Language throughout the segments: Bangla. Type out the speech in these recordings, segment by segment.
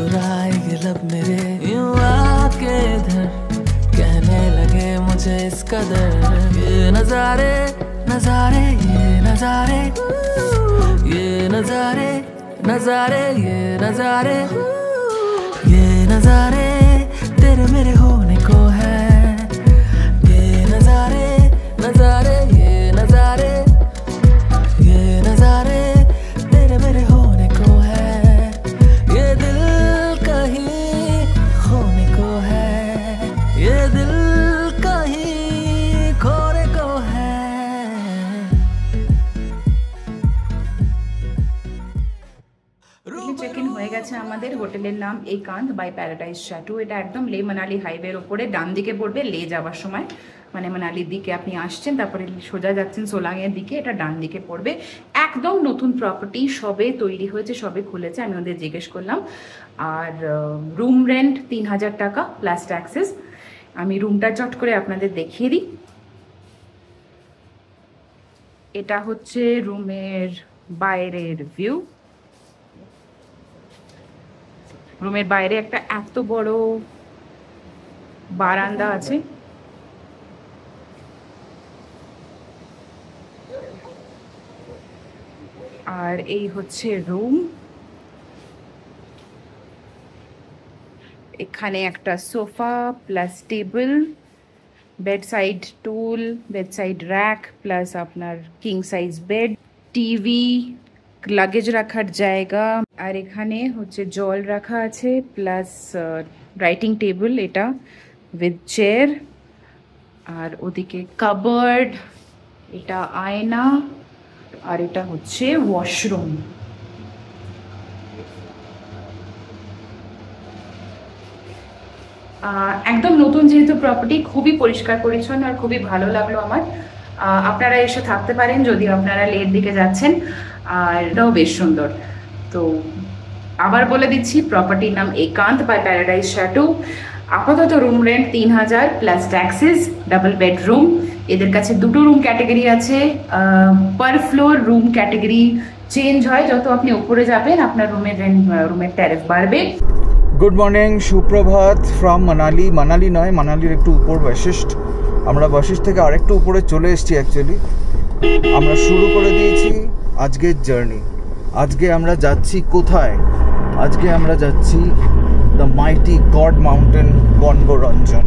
मुस्कुराए लब मेरे यूं आके इधर कहने लगे मुझे इस कदर ये नजारे नजारे ये नजारे ये नजारे नजारे ये नजारे ये नजारे तेरे मेरे होने को है ये नजारे नजारे ये नजारे ये नजारे तेरे मेरे होने को है ये दिल कहीं खोने को है ये दिल कहीं खोने को है। চেক ইন হয়ে গেছে আমাদের। হোটেলের নাম একান্ত বাই প্যারাডাইস চ্যাটু। এটা একদম লে মানালি হাইওয়ের ওপরে ডান দিকে পড়বে। লে যাওয়ার সময় মানে মানালির দিকে আপনি আসছেন, তারপরে সোজা যাচ্ছেন সোলাংয়ের দিকে, এটা ডান দিকে পড়বে। একদম নতুন প্রপার্টি, সবে তৈরি হয়েছে, সবে খুলেছে। আমি ওদের জিজ্ঞেস করলাম। আর রুম রেন্ট 3000 টাকা প্লাস ট্যাক্সেস। আমি রুমটা চট করে আপনাদের দেখিয়ে দিই। এটা হচ্ছে রুমের বাইরের ভিউ। রুমের বাইরে একটা এত বড় বারান্দা আছে। আর এই হচ্ছে রুম। এখানে একটা sofa plus table, bed side stool, bed side rack plus আপনার king size bed, TV, luggage রাখার জায়গা। আর এখানে হচ্ছে জল রাখা আছে প্লাস রাইটিং টেবিল, এটা উইথ চেয়ার। আর ওদিকে কাবার্ড, এটা আয়না, আর এটা হচ্ছে ওয়াশরুম। একদম নতুন যেহেতু প্রপার্টি, খুবই পরিষ্কার পরিচ্ছন্ন আর খুবই ভালো লাগলো আমার। আপনারা এসে থাকতে পারেন যদি আপনারা লের দিকে যাচ্ছেন। আর এটাও বেশ সুন্দর। তো আবার বলে দিচ্ছি, প্রপার্টির নাম একান্ত বাই প্যারাডাইস চ্যাটু। আপাতত room rent 3000 plus taxes, double bedroom. এদের কাছে দুটো রুম ক্যাটাগরি আছে। Per floor room category change হয়, যত আপনি উপরে যাবেন আপনার রুমের রেন্ট, রুমের ট্যারিফ বাড়বে। গুড মর্নিং, সুপ্রভাত ফ্রম মানালি। মানালি নয়, মানালির একটু উপর বশিষ্ঠ। আমরা বশিষ্ঠ থেকে আরেকটু উপরে চলে এসেছি। অ্যাকচুয়ালি আমরা শুরু করে দিয়েছি আজকের জার্নি। আজকে আমরা যাচ্ছি কোথায়? আজকে আমরা যাচ্ছি দ্য মাইটি গড মাউন্টেন গণবরঞ্জন।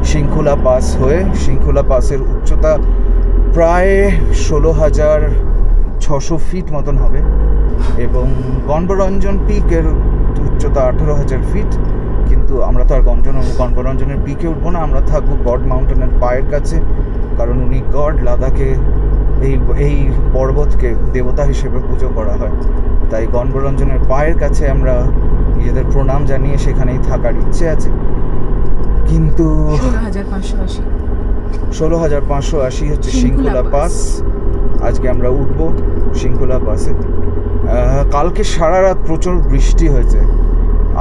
শৃঙ্খলা পাস হয়ে, শৃঙ্খলা পাসের উচ্চতা প্রায় 16,600 ফিট মতন হবে এবং গণবরঞ্জন পিকের উচ্চতা 18,000 ফিট। কিন্তু আমরা তো আর গণবরঞ্জনের পিকে উঠবো না, আমরা থাকবো গড মাউন্টেনের পায়ের কাছে, কারণ উনি গড। লাদাখে এই পর্বতকে দেবতা হিসেবে পুজো করা হয়, তাই গণবরঞ্জনের পায়ের কাছে আমরা নিজেদের প্রণাম জানিয়ে সেখানেই থাকার ইচ্ছে আছে। কিন্তু 16,580 হচ্ছে শৃঙ্খলা পাস। আজকে আমরা উঠবো শৃঙ্খলা পাসে। কালকে সারা রাত প্রচুর বৃষ্টি হয়েছে।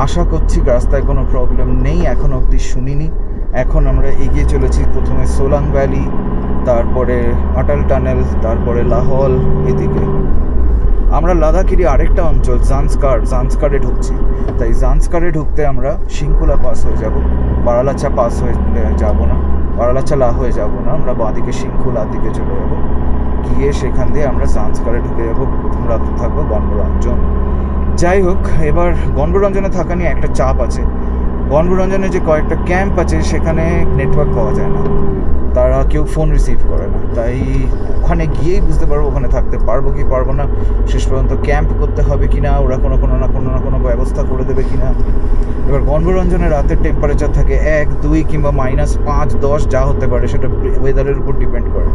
আশা করছি রাস্তায় কোনো প্রবলেম নেই, এখন অবধি শুনিনি। এখন আমরা এগিয়ে চলেছি প্রথমে সোলাং ভ্যালি, তারপরে অটল টানেল, তারপরে লাহল। এদিকে আমরা লাদাখেরই আরেকটা অঞ্চল জান্সকারে ঢুকছি। তাই জান্সকারে ঢুকতে আমরা শৃঙ্খলা পাস হয়ে যাব, বারালাচা পাস হয়ে যাব না, বারালাচা লা হয়ে যাব না। আমরা বাঁদিকে শৃঙ্খলার দিকে চলে যাব, গিয়ে সেখান দিয়ে আমরা জান্সকারে ঢুকে যাব। প্রথম রাত্রে থাকবো গণবরঞ্জন। যাই হোক, এবার গণবরঞ্জনে থাকা নিয়ে একটা চাপ আছে। গণবরঞ্জনে যে কয়েকটা ক্যাম্প আছে সেখানে নেটওয়ার্ক পাওয়া যায় না, তারা কেউ ফোন রিসিভ করে না। তাই ওখানে গিয়েই বুঝতে পারবো ওখানে থাকতে পারবো কি পারবো না, শেষ পর্যন্ত ক্যাম্প করতে হবে কি না, ওরা কোনো ব্যবস্থা করে দেবে কি না। এবার গণবরঞ্জনে রাতের টেম্পারেচার থাকে 1, 2 কিংবা -5, 10 যা হতে পারে, সেটা ওয়েদারের উপর ডিপেন্ড করে।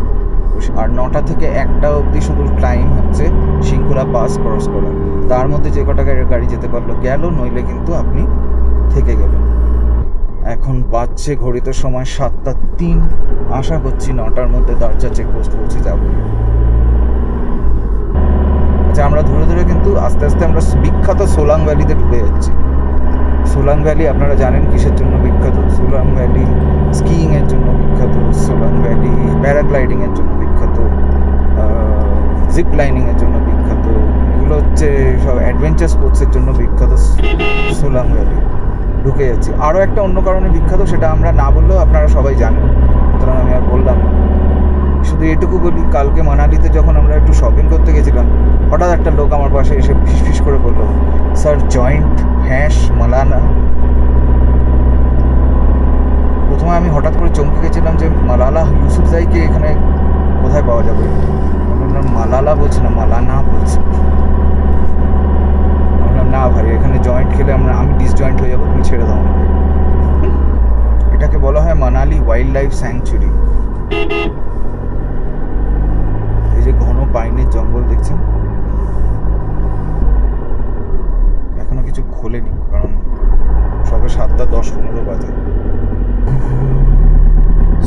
আর 9টা থেকে 1টা অবধি শুধু টাইম হচ্ছে শৃঙ্খলা পাস ক্রস করা। তার মধ্যে যে কটা গাড়ি যেতে পারলো গেল, নইলে কিন্তু আপনি থেকে গেলেন। এখন বাজছে ঘড়িতে সময় 7:03। আশা করছি 9টার মধ্যে দারচা চেকপোস্ট পৌঁছে যাব। আচ্ছা, আমরা ধরে ধরে কিন্তু আস্তে আস্তে আমরা বিখ্যাত সোলাং ভ্যালিতে ঢুকে যাচ্ছি। সোলাং ভ্যালি আপনারা জানেন কিসের জন্য বিখ্যাত। সোলাং ভ্যালি স্কিইংয়ের জন্য বিখ্যাত, সোলাং ভ্যালি প্যারাগ্লাইডিংয়ের জন্য বিখ্যাত, জিপ লাইনিংয়ের জন্য বিখ্যাত। এগুলো হচ্ছে সব অ্যাডভেঞ্চার স্পোর্টসের জন্য বিখ্যাত। সোলাং ভ্যালি ঢুকে যাচ্ছি। আরও একটা অন্য কারণে বিখ্যাত, সেটা আমরা না বললেও আপনারা সবাই জানেন, সুতরাং আমি আর বললাম না। শুধু এটুকু বলি, কালকে মানালিতে যখন আমরা একটু শপিং করতে গেছিলাম, হঠাৎ একটা লোক আমার পাশে এসে ফিস করে বললো, স্যার জয়েন্ট হ্যাশ মালানা। প্রথমে আমি হঠাৎ করে চমকে গেছিলাম যে মালালা ইউসুফজাইকে এখানে কোথায় পাওয়া যাবে। মালালা বলছে না, মালানা বলছে। না ভাই, এখানে জয়েন্ট খেলে আমি ডিসজয়েন্ট হয়ে যাবো, তুমি ছেড়ে দাও আমাকে। এটাকে বলা হয় মানালি ওয়াইল্ড লাইফ স্যাংচুরি। এই যে ঘন পাইনের জঙ্গল দেখছেন, এখনো কিছু খোলেনি, কারণ সবে 7টা 10-15 বাজে।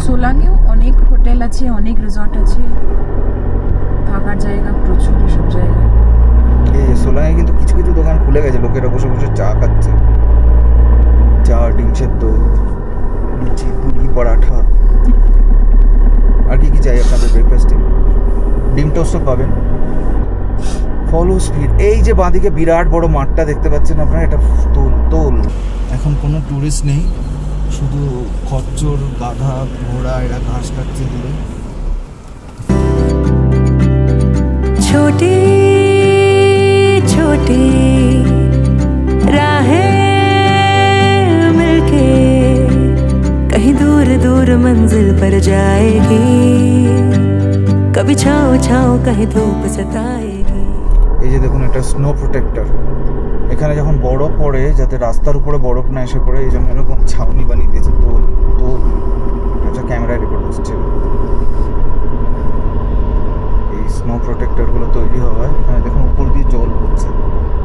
সোলাংয়েও অনেক হোটেল আছে, অনেক রিসর্ট আছে, থাকার জায়গা প্রচুর সব জায়গায়। এই সোলাংয়ে কিন্তু কিছু কিছু দোকান খুলে গেছে, লোকেরা বসে বসে চা খাচ্ছে, চা, ডিম সেদ্ধ, লুচি, পুরি, পরাঠা, আর কি কি চাই আপনাদের ব্রেকফাস্টে। ডিম টোস্টও পাবেন। Follow speed. এই যে বাঁদিকে বিরাট বড় মাঠটা দেখতে পাচ্ছেন আপনারা, এটা তোল। এখন কোনো টুরিস্ট নেই, শুধু খচ্চর, গাধা, ঘোড়া এরা ঘাস খাচ্ছে দূরে। छोटी छोटी राहें मिलके कहीं दूर दूर मंजिल पर जाएगी, कभी छाँव छाँव कहीं धूप सताएगी। এই যে দেখুন, এটা স্নো প্রোটেক্টর। এখানে যখন বরফ পড়ে, যাতে রাস্তার উপরে বরফ না এসে পড়ে, এই জন্য এরকম ছাউনি বানিয়ে দিয়েছে। তোল এটা ক্যামেরায় রেকর্ড হচ্ছে। এই স্নো প্রোটেক্টরগুলো তৈরি হওয়ায় এখানে দেখুন উপর দিয়ে জল পড়ছে,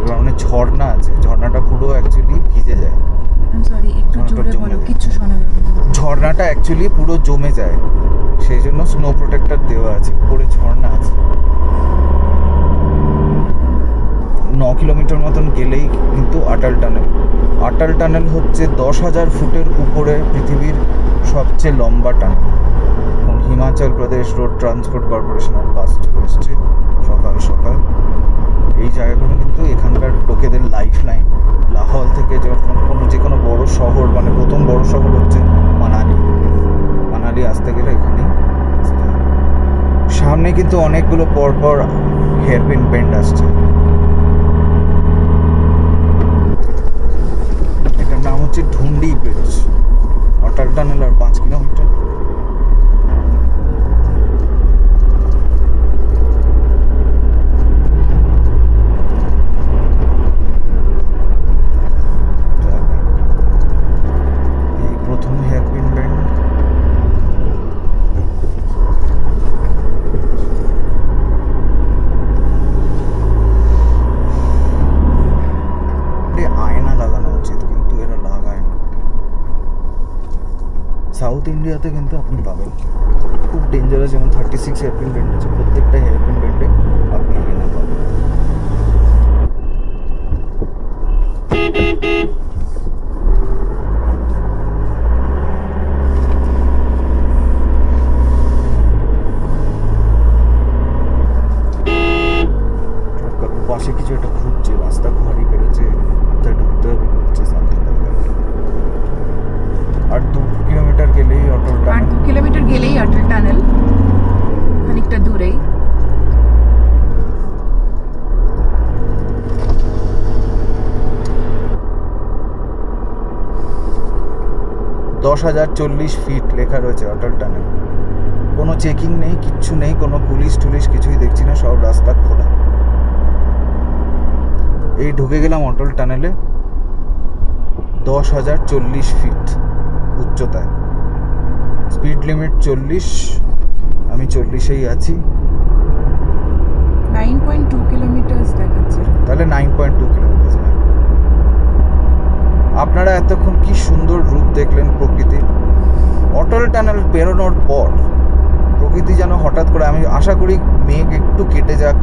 এবার অনেক ঝর্ণা আছে, ঝর্ণাটা পুরো অ্যাকচুয়ালি ভিজে যায়। ঝর্ণাটা অ্যাকচুয়ালি পুরো জমে যায়, সেই জন্য স্নো প্রোটেক্টর দেওয়া আছে, উপরে ঝর্ণা আছে। 9 কিলোমিটার মতন গেলেই কিন্তু আটাল টানেল। আটাল টানেল হচ্ছে 10,000 ফুটের উপরে পৃথিবীর সবচেয়ে লম্বা tunnel. Himachal Pradesh road transport কর্পোরেশনের বাস এসছে সকাল সকাল। এই জায়গাগুলো কিন্তু এখানকার লোকেদের লাইফ লাইন। লাহোল থেকে যখন যে কোনো বড় শহর, মানে প্রথম বড় শহর হচ্ছে মানালি আসতে গেলে এখানেই আসতে হবে। সামনে কিন্তু অনেকগুলো পরপর হেয়ারপিন বেন্ড আসছে। এটার নাম হচ্ছে ঢুন্ডি ব্রিজ। অটাল টানেল আর 5 কিলোমিটার। সাউথ ইন্ডিয়াতে কিন্তু আপনি পাবেন, খুব ডেঞ্জারাস। যেমন 36 হেয়ারপিন বেন্ড আছে, প্রত্যেকটা হেয়ারপিন বেন্ডে আপনি আয়না পাবেন। পাশে কিছু একটা ঘুরছে, রাস্তা ঘুরি পেরেছে, কোথায় ঢুকতে হবে ঘুরছে, সামথিং লাইক দ্যাট। আর 2 কিলোমিটার গেলেই অটল টানেল, খানিকটা দূরেই। $10,040 ফিট লেখা রয়েছে অটল টানেল। কোনো চেকিং নেই, কিচ্ছু নেই, কোনো পুলিশ টুলিশ কিছুই দেখছি না, সব রাস্তা খোলা। এই ঢুকে গেলাম অটল টানেলে। 10,040 ফিট উচ্চতায়। স্পিড লিমিট 40, আমি 40-এই আছি। 9.2 কিলোমিটার দেখাচ্ছে, তাহলে 9.2 কিলোমিটার। আপনারা এতক্ষণ কি সুন্দর রূপ দেখলেন প্রকৃতির। অটল টানেল পেরোনোর পর প্রকৃতি যেন হঠাৎ করে, আমি আশা করি মেঘ একটু কেটে যাক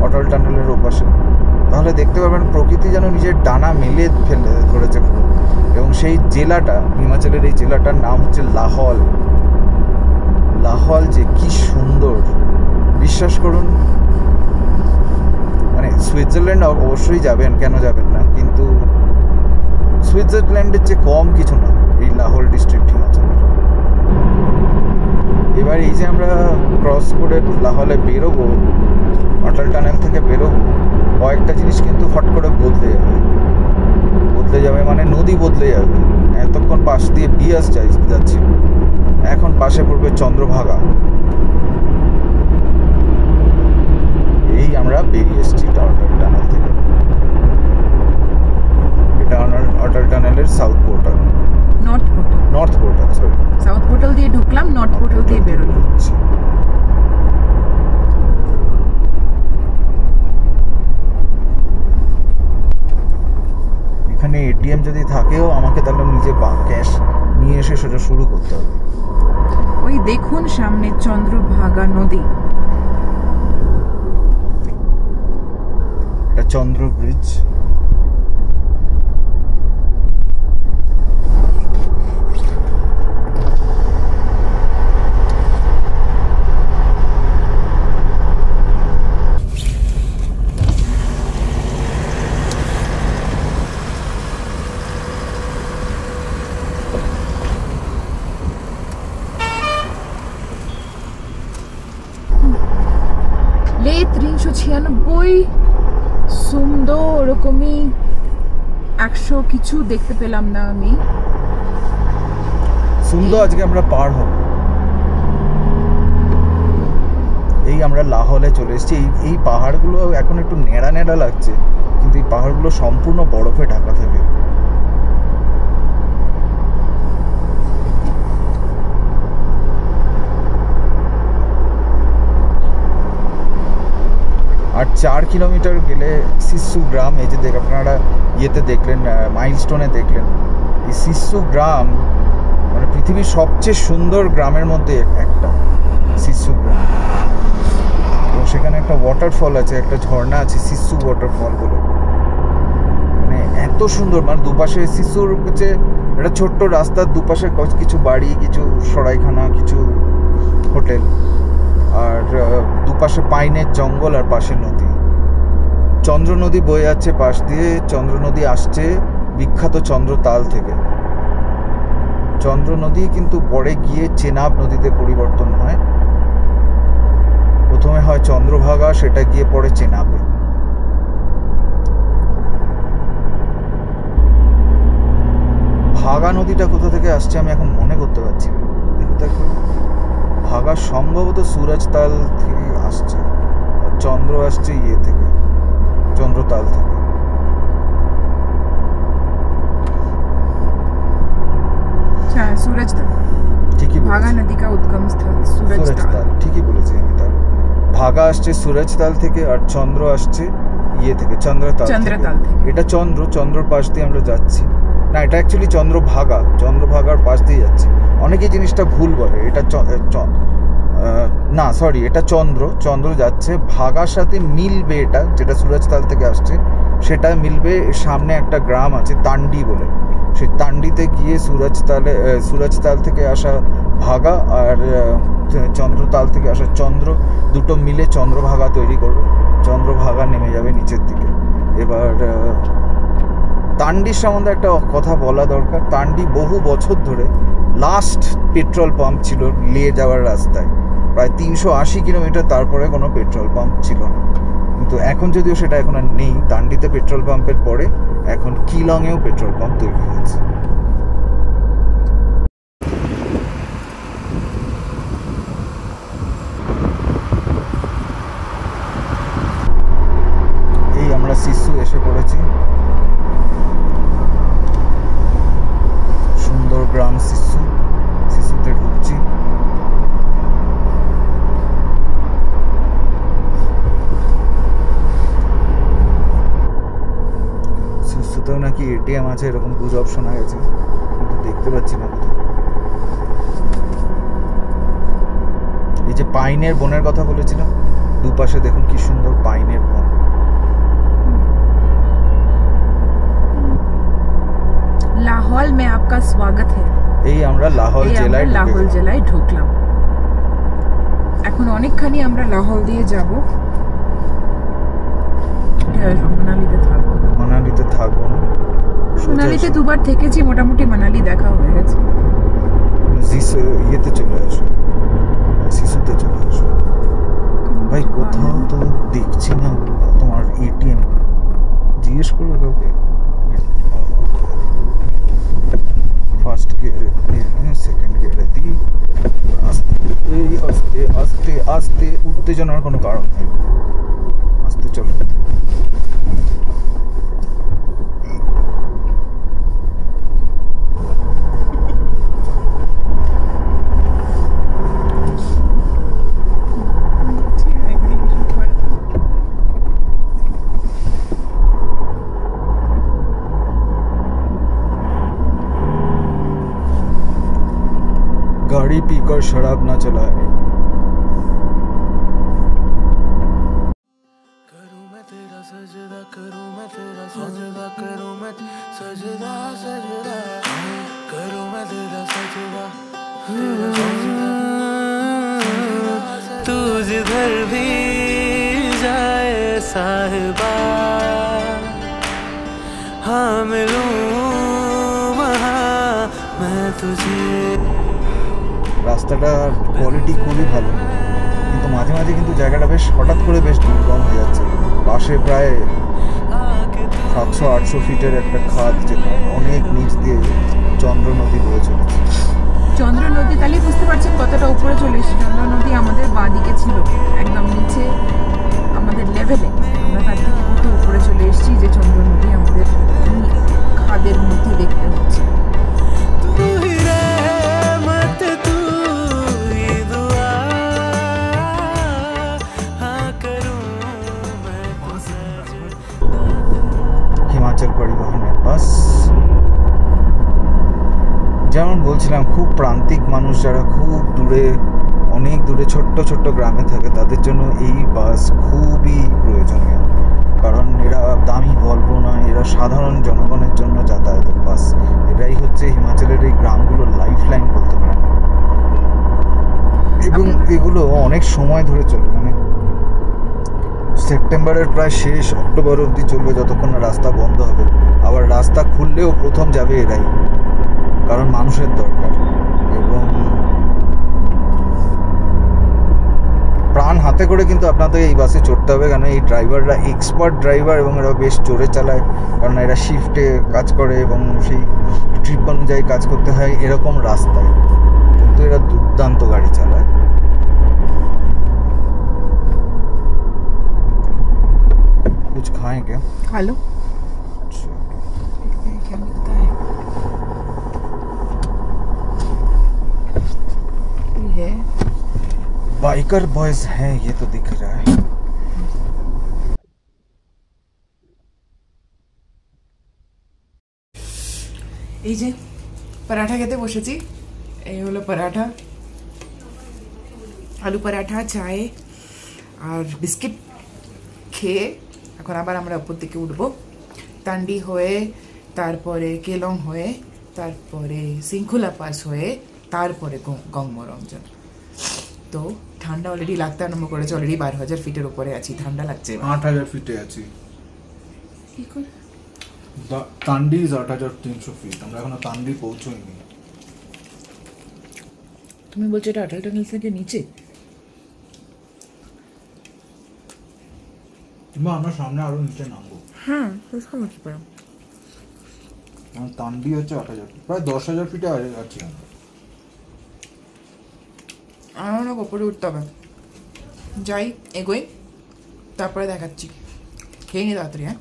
অটল টানেলের ওপাশে, তাহলে দেখতে পাবেন প্রকৃতি যেন নিজের ডানা মেলে ফেলে ধরেছে পুরো। এবং সেই জেলাটা, হিমাচলের এই জেলাটার নাম হচ্ছে লাহোল। লাহোল যে কি সুন্দর, বিশ্বাস করুন। মানে সুইজারল্যান্ড অবশ্যই যাবেন, কেন যাবেন না, কিন্তু সুইজারল্যান্ডের চেয়ে কম কিছু না এই লাহোল ডিস্ট্রিক্ট হিমাচলের। এবার এই যে আমরা ক্রস করে লাহোলে বেরোবো, অটল টানেল থেকে বেরোবো, কয়েকটা জিনিস কিন্তু হট করে বদলে যাবে মানে নদী বদলে যাবে। এতক্ষণ পাশ দিয়ে বিয়াস যাচ্ছিল, এখন পাশে পড়বে চন্দ্রভাগা। এই আমরা বেরিয়ে এসেছি অটল টানেল থেকে। এটা অটল টানেলের south portal, north portal sorry, south portal দিয়ে ঢুকলাম, নর্থ পোর্টাল দিয়ে বেরোলাম। এখানে এটিএম যদি থাকেও আমাকে তাহলে নিজে ক্যাশ নিয়ে এসে সেটা শুরু করতে হবে। ওই দেখুন সামনে চন্দ্রভাগা নদী, এটা চন্দ্র ব্রিজ। লে 396 সুন্দর, ওরকমই 100 কিছু দেখতে পেলাম না আমি। সুন্দর আজকে আমরা পার হব। এই আমরা লাহোলে চলে এসেছি। এই পাহাড়গুলো এখন একটু নেড়া নেড়া লাগছে, কিন্তু এই পাহাড়গুলো সম্পূর্ণ বরফে ঢাকা থাকে। আর 4 কিলোমিটার গেলে সিসু গ্রাম, এই যে আপনারা ইয়েতে দেখলেন, মাইলস্টোনে দেখলেন, এই সিসু গ্রাম মানে পৃথিবীর সবচেয়ে সুন্দর গ্রামের মধ্যে একটা সিসু গ্রাম। এবং সেখানে একটা ওয়াটারফল আছে, একটা ঝর্ণা আছে সিসু ওয়াটারফল বলে। মানে এত সুন্দর, মানে দুপাশে সিসুর হচ্ছে একটা ছোট্ট রাস্তার দুপাশে কিছু বাড়ি, কিছু সরাইখানা, কিছু হোটেল, আর দুপাশে পাইনের জঙ্গল, আর পাশে নদী। চন্দ্র নদী বয়ে যাচ্ছে পাশ দিয়ে। চন্দ্র নদী আসছে বিখ্যাত চন্দ্রতাল থেকে। চন্দ্র নদী কিন্তু পরে গিয়ে চেনাব নদীতে পরিবর্তন হয়। প্রথমে হয় চন্দ্রভাগা, সেটা গিয়ে পরে চেনাবে। ভাগা নদীটা কোথা থেকে আসছে আমি এখন মনে করতে পারছি না। দেখো, ভাগা সম্ভবত সুরজতাল থেকে আসছে, আর চন্দ্র আসছে ইয়ে থেকে, চন্দ্রতাল থেকে। सूरजताल ঠিকই भागा नदी का उद्गम स्थल सूरजताल। ঠিকই বলেছি আমি। তাহলে ভাগা আসছে সুরজতাল থেকে, আর চন্দ্র আসছে ইয়ে থেকে, চন্দ্রতাল থেকে। এটা চন্দ্রর পাশ দিয়ে আমরা যাচ্ছি। না, এটা অ্যাকচুয়ালি চন্দ্রভাগার পাশ দিয়ে যাচ্ছি। অনেকেই জিনিসটা ভুল বলে। এটা না সরি, এটা চন্দ্র যাচ্ছে ভাগার সাথে মিলবে। এটা যেটা সুরজতাল থেকে আসছে সেটা মিলবে। সামনে একটা গ্রাম আছে তান্ডি বলে, সেই তান্ডিতে গিয়ে সুরজতাল থেকে আসা ভাগা আর চন্দ্রতাল থেকে আসা চন্দ্র দুটো মিলে চন্দ্রভাগা তৈরি করবে। চন্দ্রভাগা নেমে যাবে নিচের দিকে। এবার তান্ডির সম্বন্ধে একটা কথা বলা দরকার। তান্ডি বহু বছর ধরে লাস্ট পেট্রোল পাম্প ছিল লে যাওয়ার রাস্তায়। প্রায় 380 কিলোমিটার, তারপরে কোনো পেট্রোল পাম্প ছিল না। কিন্তু এখন যদিও সেটা এখন আর নেই। তান্ডিতে পেট্রোল পাম্পের পরে এখন কিলংয়েও পেট্রোল পাম্প তৈরি হয়েছে। এই আমরা সিসু এসে পড়েছি। সুন্দর গ্রাম সিসুতে ঢুকছি। সিসুতেও নাকি এটিএম আছে এরকম গুজব শোনা গেছে, কিন্তু দেখতে পাচ্ছি না কোথাও। এই যে পাইনের বনের কথা বলেছিলাম, দুপাশে দেখুন কি সুন্দর পাইনের বন। लाहौल में आपका स्वागत है। এই আমরা লাহোল জেলায় ঢুকলাম। এখন অনেকখানি আমরা লাহোল দিয়ে যাব। মানালিতে থাকবো না, সোনালিতে দুবার থেকেছি, মোটামুটি মানালি দেখা হয়ে গেছে। ইয়েতে চলে আসো, শিশুতে চলে আসো। ভাই কোথাও তো দেখছি না তোমার এটিএম, জিজ্ঞেস করবে কাউকে? ফার্স্ট গিয়ারে, সেকেন্ড গিয়ারে দিই, আস্তে আস্তে আস্তে আস্তে, উত্তেজনার কোনো কারণ নেই, আস্তে চলো। गाड़ी पीकर शराब ना चलाए। करूं मैं तेरा सजदा, करूं मैं तेरा सजदा, करूं मैं सजदा सजदा, करूं मैं तेरा सजदा, तू जिधर भी जाए साहिबा, हाँ मिलूं वहाँ मैं तुझे। রাস্তাটার কোয়ালিটি খুবই ভালো, কিন্তু মাঝে মাঝে কিন্তু জায়গাটা বেশ হঠাৎ করে বেশ দুর্গম হয়ে যাচ্ছে। পাশে প্রায় 700-800 ফিটের একটা খাদ, যেটা অনেক নিচ দিয়ে চন্দ্র নদী বয়ে চলেছে। চন্দ্র নদী, তাহলে বুঝতে পারছেন কতটা উপরে চলে এসেছে। চন্দ্র নদী আমাদের বাঁদিকে ছিল, একদম নিচে আমাদের লেভেলে, আমরা তার থেকে কত উপরে চলে এসেছি যে চন্দ্র নদী আমাদের খাদের মধ্যে দেখতে হচ্ছে। হিমাচল পরিবহনের বাস, যেমন বলছিলাম, খুব প্রান্তিক মানুষ যারা খুব দূরে, অনেক দূরে ছোট্ট ছোট্ট গ্রামে থাকে, তাদের জন্য এই বাস খুবই প্রয়োজনীয়। কারণ এরা দামি বলবো না, এরা সাধারণ জনগণের জন্য যাতায়াতের বাস। এটাই হচ্ছে হিমাচলের এই গ্রামগুলোর লাইফ লাইন বলতে পারেন। এবং এগুলো অনেক সময় ধরে চলবে, মানে সেপ্টেম্বরের প্রায় শেষ, অক্টোবর অবধি চলবে, যতক্ষণ না রাস্তা বন্ধ হবে। আবার রাস্তা খুললেও প্রথম যাবে এরাই, কারণ মানুষের দরকার। এবং প্রাণ হাতে করে কিন্তু আপনাদের এই বাসে চড়তে হবে, কারণ এই ড্রাইভাররা এক্সপার্ট ড্রাইভার এবং এরা বেশ জোরে চালায়, কারণ এরা শিফটে কাজ করে এবং সেই ট্রিপ অনুযায়ী কাজ করতে হয় এরকম রাস্তায়, কিন্তু এরা দুর্দান্ত গাড়ি চালায়। कुछ खाएं क्या? खा लो। क्या मिलता है? ये बाइकर बॉयज हैं, ये तो दिख रहा है। এই যে পরাঠা খেতে বসেছি, এই হলো পরাঠা, আলু পরাঠা, চায় আর বিস্কিট খেয়ে এখন আবার আমরা উপর দিকে উঠবো। তান্ডি হয়ে, তারপরে কেলং হয়ে, তারপরে সিংখুলা পাস হয়ে, তারপরে গংমরঞ্জন। তো ঠান্ডা অলরেডি লাগতে আরম্ভ করেছে, অলরেডি 12,000 ফিটের উপরে আছি, ঠান্ডা লাগছে। 8,000 ফিটে আছি। কি করে? তান্ডি 8,300 ফিট, আমরা এখনো তান্ডি পৌঁছইনি। তুমি বলছো এটা অটল টানেল থেকে নিচে? কিংবা আমরা সামনে আরো নিচে নামবো। হ্যাঁ, বুঝতে পারো। তান্ডি হচ্ছে 8,000, প্রায় 10,000 ফিটে আছি আমরা। আর অনেক ওপরে উঠতে হবে, যাই এগোই, তারপরে দেখাচ্ছি। খেয়ে নি তাড়াতাড়ি। হ্যাঁ,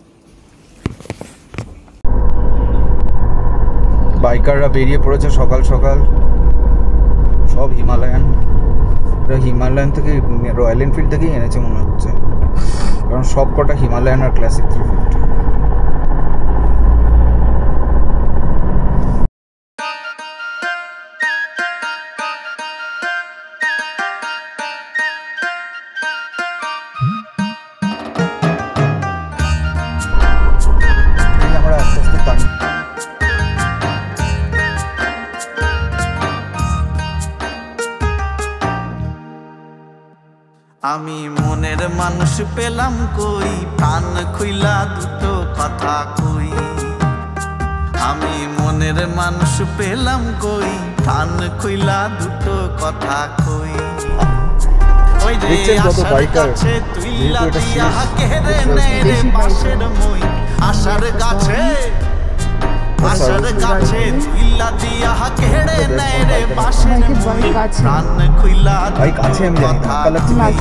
বাইকাররা বেরিয়ে পড়েছে সকাল সকাল, সব হিমালয়ান। হিমালয়ান থেকে, রয়্যাল এনফিল্ড থেকেই এনেছে মনে হচ্ছে, কারণ সব কটা হিমালয়ান আর ক্লাসিক 350। আমরা আস্তে আস্তে আমি মনের মানুষ পেলাম কই, প্রাণ খুইলা দুটো কথা কই। আমি মনের মানুষ পেলাম কই, কান খুইলা দুটো কথা কই। ওই রে আশার কাছে তুইলা দিয়া কেড়ে নেয় রে পাশের মই, আশার গাছে আশার গাছে তুইলা দিয়া কেড়ে নেয় রে পাশের মই, কান খুইলা দুটো কথা কই।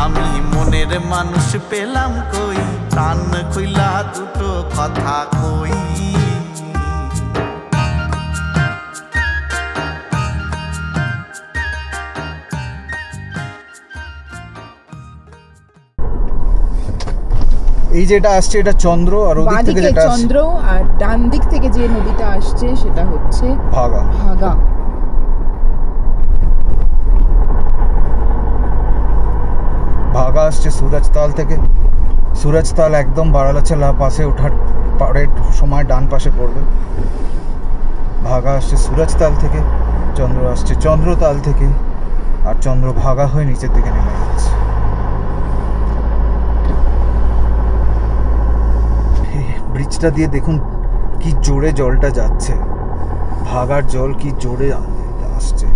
আমি মনের মানুষ পেলাম কই, প্রাণ খুইলা দুটো কথা কই। এই যেটা আসছে এটা চন্দ্র, আর ওদিক থেকে যেটা চন্দ্র, আর ডান দিক থেকে যে নদীটা আসছে সেটা হচ্ছে ভাগা। ভাগা। ভাগা আসছে সুরজতাল থেকে। সুরজতাল একদম বারালাচালা পাশে ওঠার পাড়ের সময় ডান পাশে পড়বে। ভাগা আসছে সুরজতাল থেকে, চন্দ্র আসছে চন্দ্রতাল থেকে, আর চন্দ্র ভাগা হয়ে নিচের দিকে নেমে যাচ্ছে। ব্রিজটা দিয়ে দেখুন কি জোরে জলটা যাচ্ছে, ভাগার জল কি জোরে আসছে।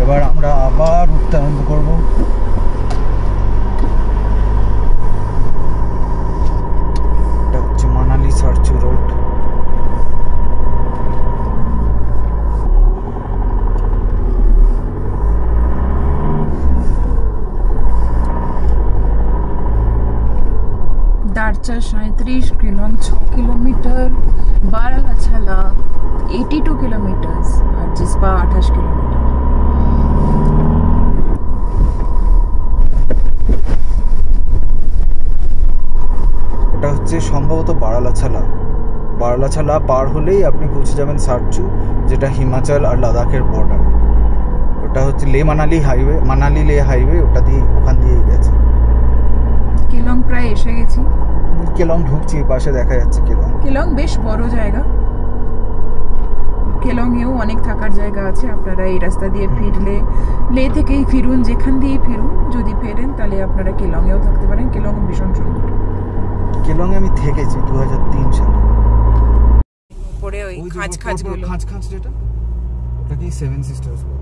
এবার আমরা আবার উঠতে আরম্ভ করব। এটা হচ্ছে Manali Sarchu road. Darcha 37, Keylong 6 kilometre, Baralachala 82 kilometres और जिस्पा 28 किलोमीटर। এটা হচ্ছে সম্ভবত বারালাছালা। বারালাছালা পার হলেই আপনি পৌঁছে যাবেন সারচু, যেটা হিমাচল আর লাদাখের বর্ডার। ওটা হচ্ছে লে মানালি হাইওয়ে, মানালি লে হাইওয়ে, ওটা দিয়ে ওখান দিয়েই গেছে। কেলং প্রায় এসে গেছি। কেলং ঢুকছি, পাশে দেখা যাচ্ছে কেলং। কেলং বেশ বড় জায়গা, কেলংয়েও অনেক থাকার জায়গা আছে। আপনারা এই রাস্তা দিয়ে ফিরলে, লে থেকেই ফিরুন, যেখান দিয়েই ফিরুন, যদি ফেরেন তাহলে আপনারা কেলংয়েও থাকতে পারেন। কেলং ভীষণ সুন্দর। কেলংয়ে আমি থেকেছি 2003 সালে। পরে ওই খাঁজগুলো, খাঁজ যেটা, ওটা কি সেভেন সিস্টার্স বলে।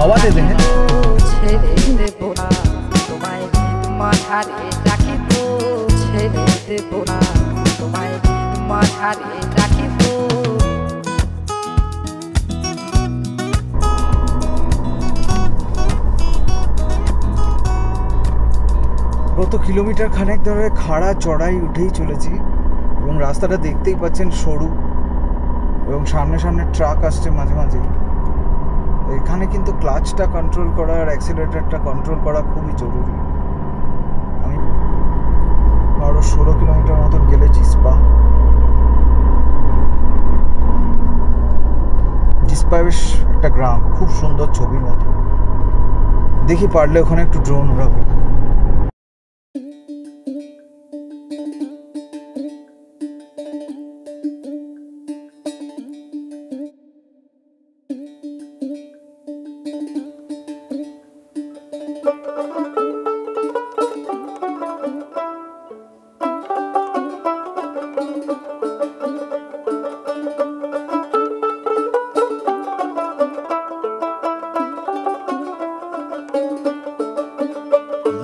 हवा दे दें গত কিলোমিটার খানেক ধরে খাড়া চড়াই উঠেই চলেছি, এবং রাস্তাটা দেখতেই পাচ্ছেন সরু, এবং সামনে সামনে ট্রাক আসছে মাঝে মাঝে। এখানে কিন্তু ক্লাচটা কন্ট্রোল করা আর অ্যাক্সিলারেটরটা কন্ট্রোল করা খুবই জরুরি। আমি আরো 16 কিলোমিটার মতন গেলে জিসপা বেশ একটা গ্রাম, খুব সুন্দর ছবির মতো। দেখি পারলে ওখানে একটু ড্রোন উড়াবো।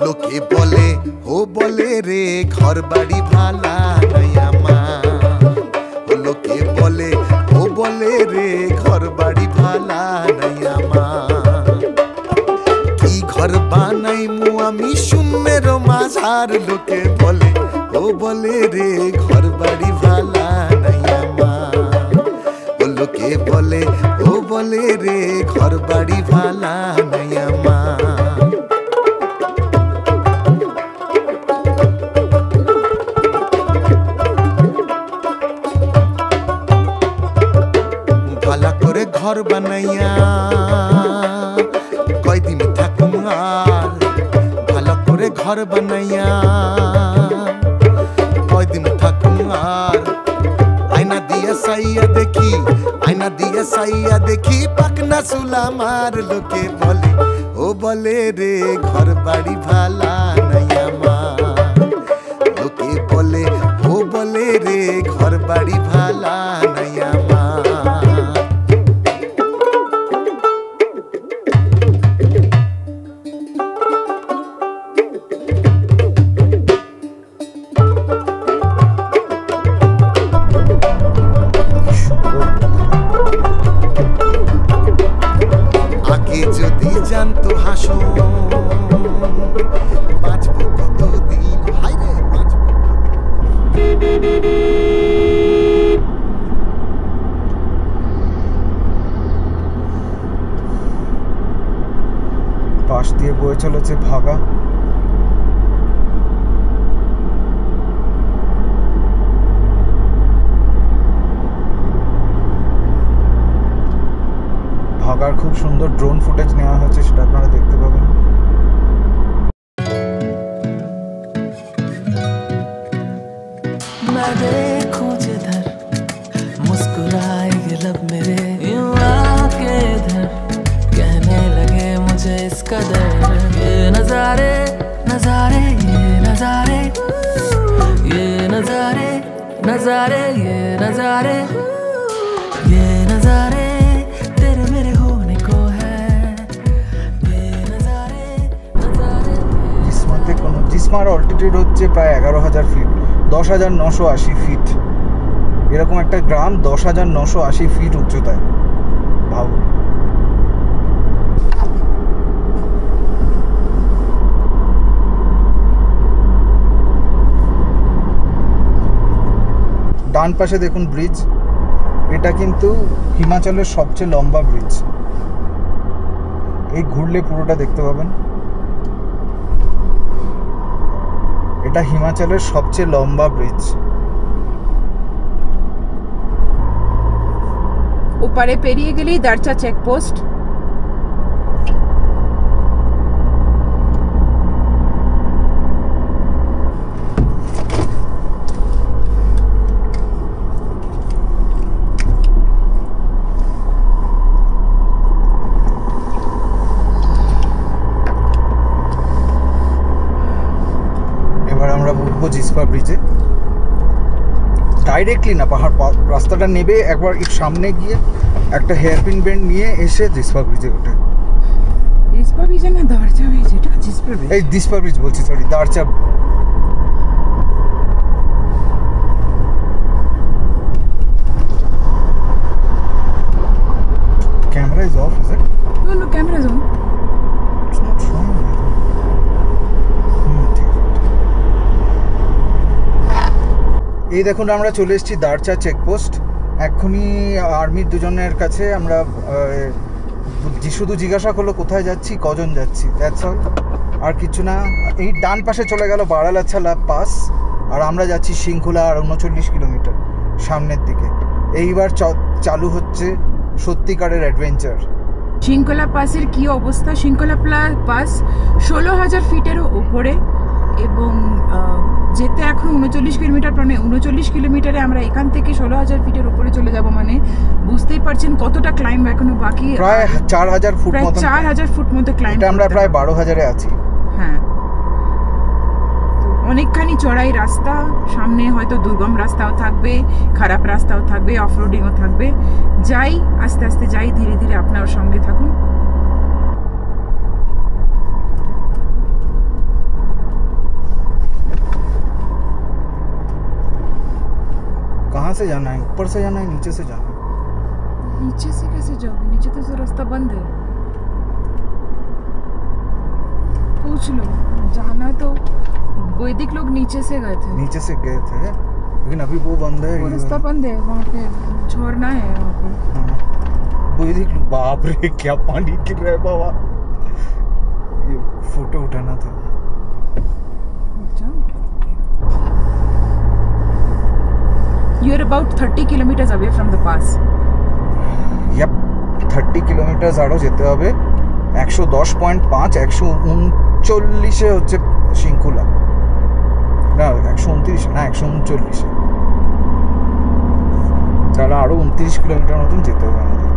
লোকে বলে ও বলে রে ঘর বাড়ি ভালা নাই আমার, লোকে বলে ও বলে রে ঘর বাড়ি ভালা নাই আমার, কি ঘর বানাইমু আমি শূন্যের মাঝার, লোকে বলে ও বলে রে ঘর বাড়ি ভালা নাই আমার। ও লোকে বলে ও বলে রে ঘর বাড়ি ভালা নাই আমার। ভালা করে ঘর বানাইয়া কয়দিন থাকুম আর, ভালো করে ঘর বানাইয়া কয়দিন থাকুম আর। আয়না দিয়া সাইয়া দেখি, আয়না দিয়া সাইয়া দেখি পাকনা চুলা আমার। লোকে বলে ও বলে রে ঘর বাড়ি ভালা নাই আমার। লোকে বলে ও বলে রে ঘর বাড়ি ভালা নাই আমার। আগে যদি জানতো হাসো বাঁচবো কতদিন, হায়রে বাঁচবো। পাশ দিয়ে বয়ে চলেছে ভাগা। ভাগার খুব সুন্দর ড্রোন ফুটেজ নেওয়া হয়েছে, সেটা আপনারা দেখতে পাবেন। मैं देखूं जिधर मुस्कुराए लब मेरे, यूं आके इधर कहने लगे मुझे इस कदर। ये नजारे नजारे ये नजारे, ये नजारे नजारे ये नजारे, ये नजारे तेरे मेरे होने को है। ये नजारे नजारे। জিসমাতে কোনো জিসমার অল্টিটিউড হচ্ছে প্রায় 11,000 ফিট, 10,980 ফিট। এরকম একটা গ্রাম 10,980 ফিট উচ্চতায়, ভাবো। ডান পাশে দেখুন ব্রিজ, এটা কিন্তু হিমাচলের সবচেয়ে লম্বা ব্রিজ। এই ঘুরলে পুরোটা দেখতে পাবেন। এটা হিমাচলের সবচেয়ে লম্বা ব্রিজ। ওপারে পেরিয়ে গেলেই দারচা চেকপোস্ট। এবার আমরা উঠবো জিসপা ব্রিজে। ডাইরেক্টলি না, পাহাড় রাস্তাটা নেবে একবার সামনে গিয়ে একটা হেয়ারপিন বেন্ড নিয়ে এসে জিসপা ব্রিজে ওঠে। জিসপা ব্রিজ না দারচা ব্রিজ, এটা জিসপা ব্রিজ। এই জিসপা ব্রিজ বলছি, sorry, Darcha. Camera is of, is it? No, no, camera is on. It's not showing. এই দেখুন আমরা চলে এসেছি দারচা চেকপোস্ট। এক্ষুনি আর্মির দুজনের কাছে আমরা শুধু জিজ্ঞাসা করলো কোথায় যাচ্ছি, কজন যাচ্ছি, দ্যাটস অল, আর কিছু না। এই ডান পাশে চলে গেল বারালাছালা পাস, আর আমরা যাচ্ছি শৃঙ্খলা আর 39 কিলোমিটার সামনের দিকে। এইবার চালু হচ্ছে সত্যিকারের অ্যাডভেঞ্চার। শৃঙ্খলা পাসের কি অবস্থা? শৃঙ্খলা পাস 16,000 ফিটেরও উপরে এবং যেতে এখন 39 কিলোমিটার, প্রায় 39 কিলোমিটারে আমরা এখান থেকে 16,000 ফিটের উপরে চলে যাব। মানে বুঝতেই পারছেন কতটা ক্লাইম্ব এখনো বাকি। প্রায় 4,000 ফুট প্রায় মতো, 4,000 ফুট মতো ক্লাইম্ব। এটা আমরা প্রায় 12,000-এ আছি। হ্যাঁ, অনেকখানি চড়াই রাস্তা, সামনে হয়তো দুর্গম রাস্তাও থাকবে, খারাপ রাস্তাও থাকবে, অফরোডিংও থাকবে। যাই, আস্তে আস্তে যাই, ধীরে ধীরে আপনার সঙ্গে থাকুন। कहाँ से जाना है? ऊपर से जाना है, नीचे से जाना है? नीचे से कैसे जाओगे? नीचे तो रास्ता बंद है। पूछ लो, जाना तो वैदिक लोग नीचे से गए थे। नीचे से गए थे। लेकिन अभी वो बंद है, वो रास्ता बंद है, वहाँ पे झरना है वहाँ पे। वो देख लो, बाप रे क्या पानी गिर रहा है बाबा। ये फोटो उठाना था। You are about 30 kilometers away from the pass. Yep, 30 kilometre আরো যেতে হবে। 110.5 139 হচ্ছে শৃঙ্খলা, না 129 না 139, তাহলে আরো 29 কিলোমিটার মতন যেতে হবে আমাদের।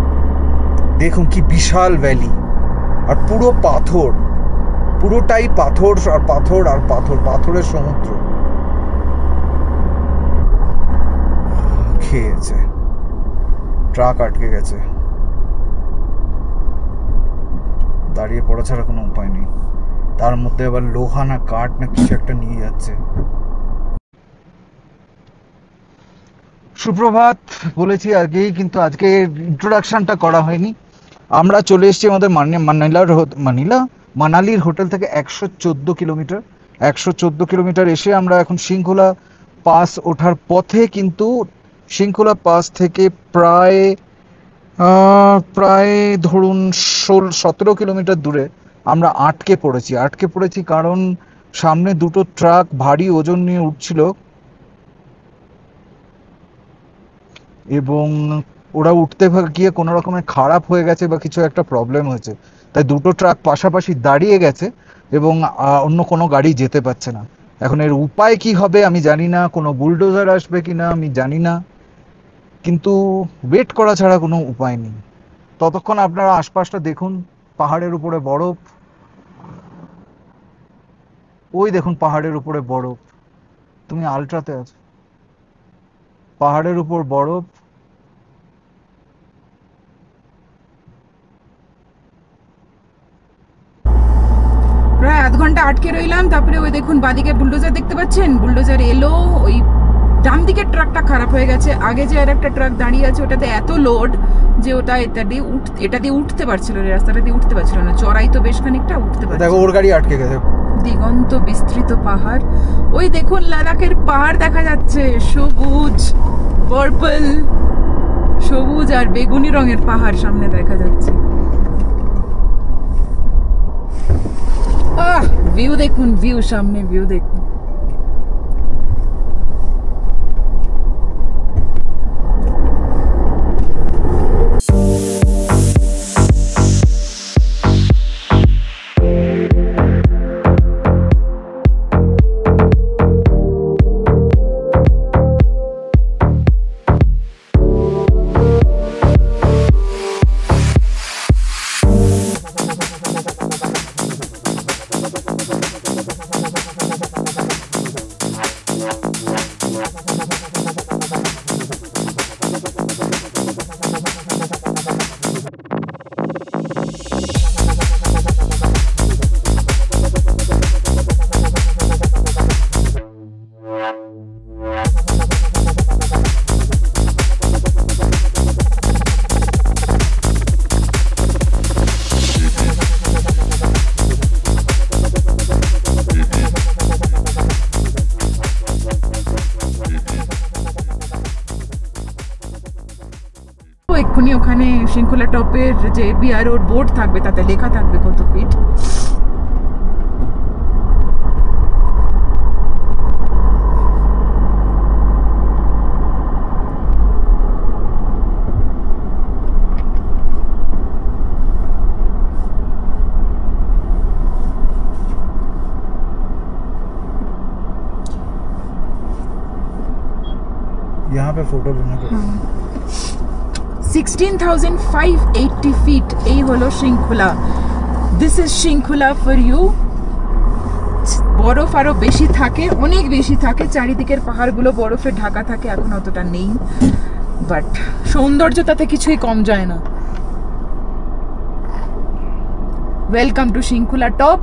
দেখুন কি বিশাল ভ্যালি, আর পুরো পাথর, পুরোটাই পাথর আর পাথর আর পাথর, পাথরের সমুদ্র। খেয়েছে, ট্রাক আটকে গেছে, দাঁড়িয়ে পড়া ছাড়া কোনো উপায় নেই। তার মধ্যে আবার লোহা না কাঠ না কিছু একটা নিয়ে যাচ্ছে। সুপ্রভাত বলেছি আগেই, কিন্তু আজকে ইন্ট্রোডাকশনটা করা হয়নি। আমরা চলে এসেছি আমাদের মানালির হোটেল থেকে 114 কিলোমিটার। 114 কিলোমিটার এসে আমরা এখন শৃঙ্খলা পাস ওঠার পথে, কিন্তু শৃঙ্খলা পাস থেকে প্রায় ধরুন 17 কিলোমিটার দূরে আমরা আটকে পড়েছি কারণ সামনে দুটো ট্রাক ভারী ওজন নিয়ে উঠছিল এবং ওরা উঠতে গিয়ে কোনো রকমের খারাপ হয়ে গেছে বা কিছু একটা প্রবলেম হয়েছে, তাই দুটো ট্রাক পাশাপাশি দাঁড়িয়ে গেছে এবং অন্য কোনো গাড়ি যেতে পারছে না। এখন এর উপায় কি হবে আমি জানি না, কোনো বুলডোজার আসবে কিনা আমি জানি না, কিন্তু ওয়েট করা ছাড়া কোনো উপায় নেই। ততক্ষণ আপনারা আশপাশটা দেখুন, পাহাড়ের উপরে বরফ, ওই দেখুন পাহাড়ের উপরে বরফ, তুমি আলট্রাতে আছো, পাহাড়ের উপর বরফ। প্রায় আধ ঘন্টা আটকে রইলাম, তারপরে ওই দেখুন বাদিকে বুলডোজার দেখতে পাচ্ছেন, বুলডোজার এলো, ওই ডান দিকের ট্রাকটা খারাপ হয়ে গেছে, আগে যে আর একটা ট্রাক দাঁড়িয়ে আছে ওটাতে এত লোড যে ওটা এটা দিয়ে উঠতে পারছিল না, রাস্তাটা দিয়ে উঠতে পারছিল না, চড়াই তো বেশ খানিকটা, উঠতে পারছিল। দেখো ওর গাড়ি আটকে গেছে। দিগন্ত বিস্তৃত পাহাড়, ওই দেখুন লাদাখের পাহাড় দেখা যাচ্ছে, সবুজ পার্পল, সবুজ আর বেগুনি রঙের পাহাড় সামনে দেখা যাচ্ছে। ভিউ দেখুন, ভিউ সামনে, ভিউ দেখুন। এক্ষুনি ওখানে শৃঙ্খলা টপের যে বিআরওর বোর্ড থাকবে তাতে লেখা থাকবে কত ফিট। यहाँ पे फोटो लेना पड़ेगा। 16,580 ফিট, এই হলো শৃঙ্খলা। দিস ইজ শৃঙ্খলা ফর ইউ। বরফ আরো বেশি থাকে, অনেক বেশি থাকে, চারিদিকের পাহাড়গুলো বরফে ঢাকা থাকে, এখন অতটা নেই, বাট সৌন্দর্য তাতে কিছুই কম যায় না। ওয়েলকাম টু শৃঙ্খলা টপ।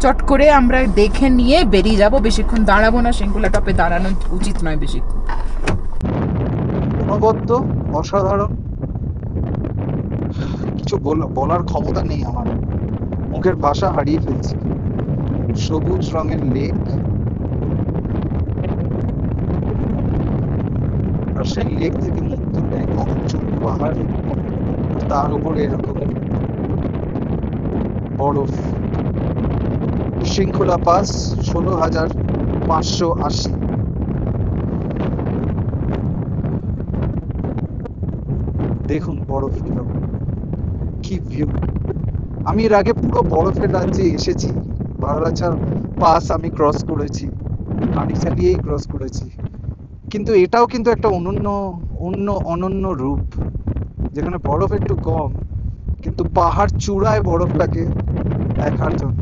চট করে আমরা দেখে নিয়ে বেরিয়ে যাব, বেশিক্ষণ দাঁড়াবো না, শৃঙ্খলা টপে দাঁড়ানো উচিত নয় বেশিক্ষণ। অনবদ্য, অসাধারণ, কিছু বলার ক্ষমতা নেই আমার, মুখের ভাষা হারিয়ে ফেলছি। সবুজ রঙের লেক, আর সেই লেক থেকে মুখ তুললে গগনচুম্বী পাহাড়, তার উপরে এরকম বরফ। শৃঙ্খলা পাস 16,580। দেখুন বরফ কিরকম, কি ভিউ। আমি এর আগে পুরো বরফের রাজ্যে এসেছি, বারালাচার পাস আমি ক্রস করেছি, গাড়ি চালিয়েই ক্রস করেছি, কিন্তু এটাও কিন্তু একটা অনন্য রূপ, যেখানে বরফ একটু কম কিন্তু পাহাড় চূড়ায় বরফটাকে দেখার জন্য।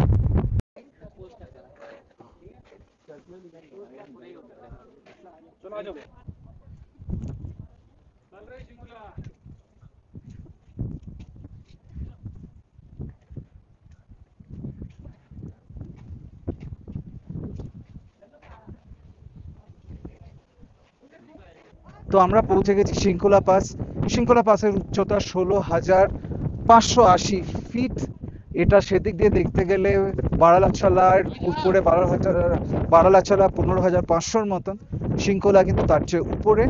তো আমরা পৌঁছে গেছি শৃঙ্খলা পাস। শৃঙ্খলা পাসের উচ্চতা 16,580 ফিট। এটা সেদিক দিয়ে দেখতে গেলে বারালাচালার উপরে, বারালাচালা 15,500-র মতন, শৃঙ্খলা কিন্তু তার চেয়ে উপরে।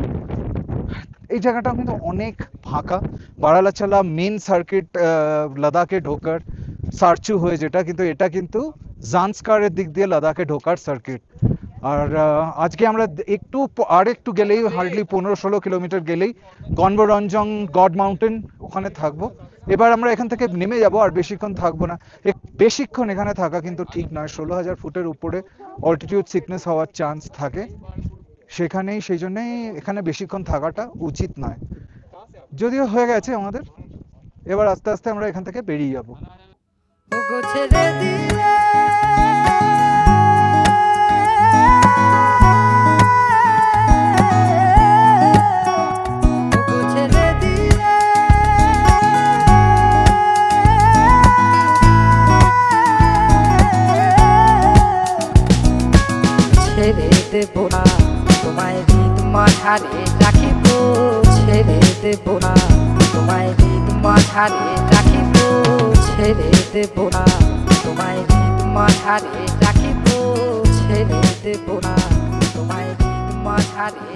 এই জায়গাটা কিন্তু অনেক ফাঁকা। বারালাচালা মেন সার্কিট লাদাখে ঢোকার, সার্চু হয়ে যেটা, কিন্তু এটা কিন্তু জান্সকারের দিক দিয়ে লাদাখে ঢোকার সার্কিট। আর আজকে আমরা একটু গেলেই, হার্ডলি 15-16 কিলোমিটার গেলেই গনবরঞ্জং গড মাউন্টেন, ওখানে থাকবো। এবার আমরা এখান থেকে নেমে যাব, আর বেশিক্ষণ থাকবো না। বেশিক্ষণ এখানে থাকা কিন্তু ঠিক নয়, 16,000 ফুটের উপরে অল্টিটিউড সিকনেস হওয়ার চান্স থাকে সেখানেই, সেই জন্যই এখানে বেশিক্ষণ থাকাটা উচিত নয়। যদিও হয়ে গেছে আমাদের, এবার আস্তে আস্তে আমরা এখান থেকে বেরিয়ে যাবো। ছেড়ে দেব না তোমায় হৃদ মাঝারে রাখিব, ছেড়ে দেব না তোমায় হৃদ মাঝারে রাখিব, ছেড়ে দেব না তোমায় হৃদ মাঝারে রাখিব, ছেড়ে দেব না তোমায় হৃদ মাঝারে।